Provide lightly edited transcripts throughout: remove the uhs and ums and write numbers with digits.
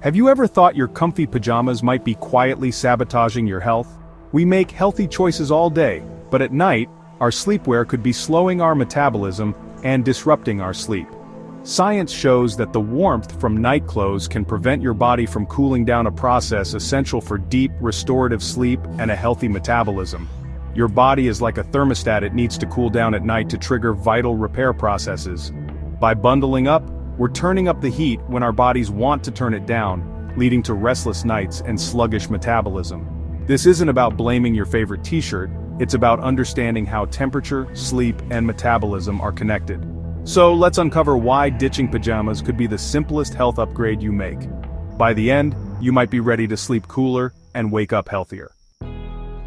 Have you ever thought your comfy pajamas might be quietly sabotaging your health? We make healthy choices all day, but at night, our sleepwear could be slowing our metabolism and disrupting our sleep. Science shows that the warmth from night clothes can prevent your body from cooling down, a process essential for deep, restorative sleep and a healthy metabolism. Your body is like a thermostat; it needs to cool down at night to trigger vital repair processes. By bundling up, we're turning up the heat when our bodies want to turn it down, leading to restless nights and sluggish metabolism. This isn't about blaming your favorite t-shirt, it's about understanding how temperature, sleep, and metabolism are connected. So let's uncover why ditching pajamas could be the simplest health upgrade you make. By the end, you might be ready to sleep cooler and wake up healthier.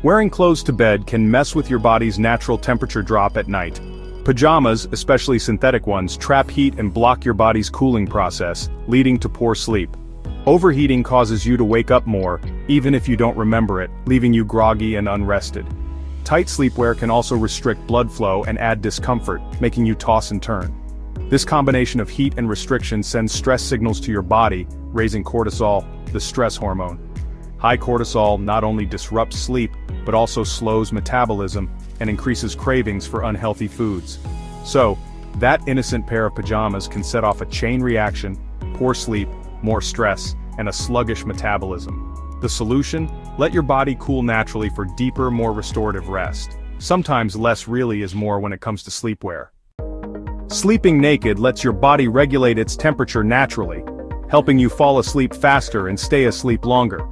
Wearing clothes to bed can mess with your body's natural temperature drop at night. Pajamas, especially synthetic ones, trap heat and block your body's cooling process, leading to poor sleep. Overheating causes you to wake up more, even if you don't remember it, leaving you groggy and unrested. Tight sleepwear can also restrict blood flow and add discomfort, making you toss and turn. This combination of heat and restriction sends stress signals to your body, raising cortisol, the stress hormone. High cortisol not only disrupts sleep, but also slows metabolism and increases cravings for unhealthy foods. So, that innocent pair of pajamas can set off a chain reaction: poor sleep, more stress, and a sluggish metabolism. The solution? Let your body cool naturally for deeper, more restorative rest. Sometimes less really is more when it comes to sleepwear. Sleeping naked lets your body regulate its temperature naturally, helping you fall asleep faster and stay asleep longer.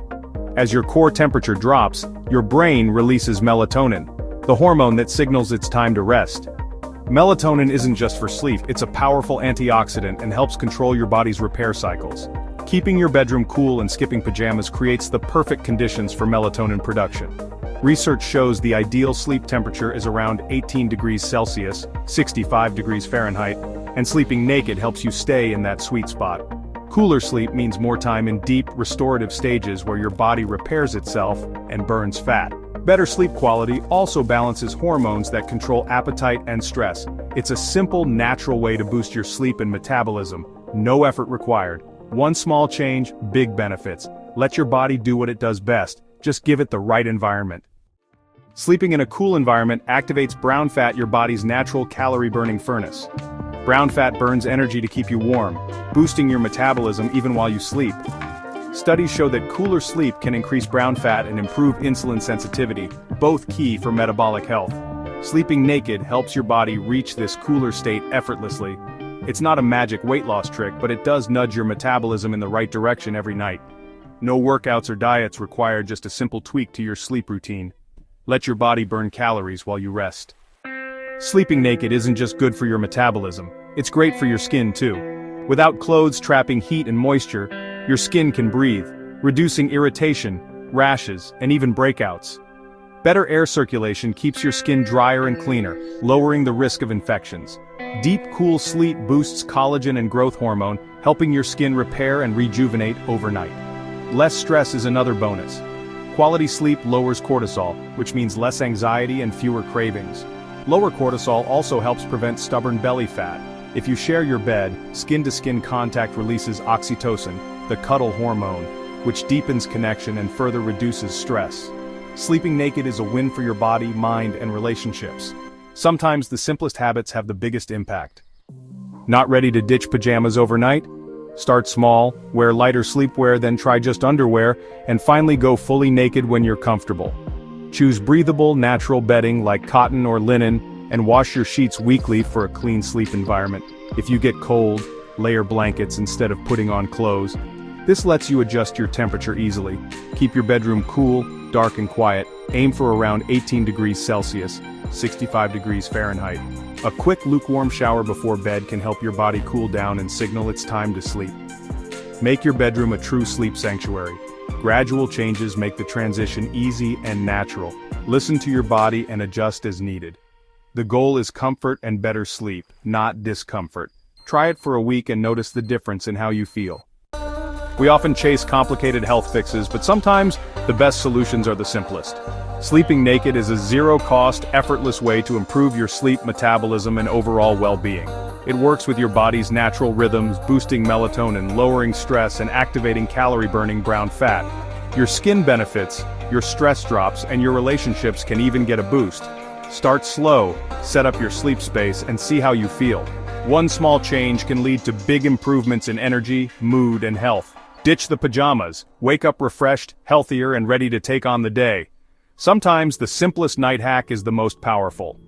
As your core temperature drops, your brain releases melatonin, the hormone that signals it's time to rest. Melatonin isn't just for sleep, it's a powerful antioxidant and helps control your body's repair cycles. Keeping your bedroom cool and skipping pajamas creates the perfect conditions for melatonin production. Research shows the ideal sleep temperature is around 18 degrees Celsius, 65 degrees Fahrenheit, and sleeping naked helps you stay in that sweet spot. Cooler sleep means more time in deep, restorative stages where your body repairs itself and burns fat. Better sleep quality also balances hormones that control appetite and stress. It's a simple, natural way to boost your sleep and metabolism. No effort required. One small change, big benefits. Let your body do what it does best. Just give it the right environment. Sleeping in a cool environment activates brown fat, your body's natural calorie-burning furnace. Brown fat burns energy to keep you warm, boosting your metabolism even while you sleep. Studies show that cooler sleep can increase brown fat and improve insulin sensitivity, both key for metabolic health. Sleeping naked helps your body reach this cooler state effortlessly. It's not a magic weight loss trick, but it does nudge your metabolism in the right direction every night. No workouts or diets required, just a simple tweak to your sleep routine. Let your body burn calories while you rest. Sleeping naked isn't just good for your metabolism, it's great for your skin too. Without clothes trapping heat and moisture, your skin can breathe, reducing irritation, rashes, and even breakouts. Better air circulation keeps your skin drier and cleaner, lowering the risk of infections. Deep, cool sleep boosts collagen and growth hormone, helping your skin repair and rejuvenate overnight. Less stress is another bonus. Quality sleep lowers cortisol, which means less anxiety and fewer cravings. Lower cortisol also helps prevent stubborn belly fat. If you share your bed, skin-to-skin contact releases oxytocin, the cuddle hormone, which deepens connection and further reduces stress. Sleeping naked is a win for your body, mind, and relationships. Sometimes the simplest habits have the biggest impact. Not ready to ditch pajamas overnight? Start small, wear lighter sleepwear, then try just underwear, and finally go fully naked when you're comfortable. Choose breathable, natural bedding like cotton or linen, and wash your sheets weekly for a clean sleep environment. If you get cold, layer blankets instead of putting on clothes. This lets you adjust your temperature easily. Keep your bedroom cool, dark and quiet. Aim for around 18 degrees Celsius, 65 degrees Fahrenheit. A quick lukewarm shower before bed can help your body cool down and signal it's time to sleep. Make your bedroom a true sleep sanctuary. Gradual changes make the transition easy and natural. Listen to your body and adjust as needed. The goal is comfort and better sleep, not discomfort. Try it for a week and notice the difference in how you feel. We often chase complicated health fixes, but sometimes the best solutions are the simplest. Sleeping naked is a zero-cost, effortless way to improve your sleep, metabolism, and overall well-being. It works with your body's natural rhythms, boosting melatonin, lowering stress, and activating calorie-burning brown fat. Your skin benefits, your stress drops, and your relationships can even get a boost. Start slow, set up your sleep space, and see how you feel. One small change can lead to big improvements in energy, mood, and health. Ditch the pajamas, wake up refreshed, healthier, and ready to take on the day. Sometimes the simplest night hack is the most powerful.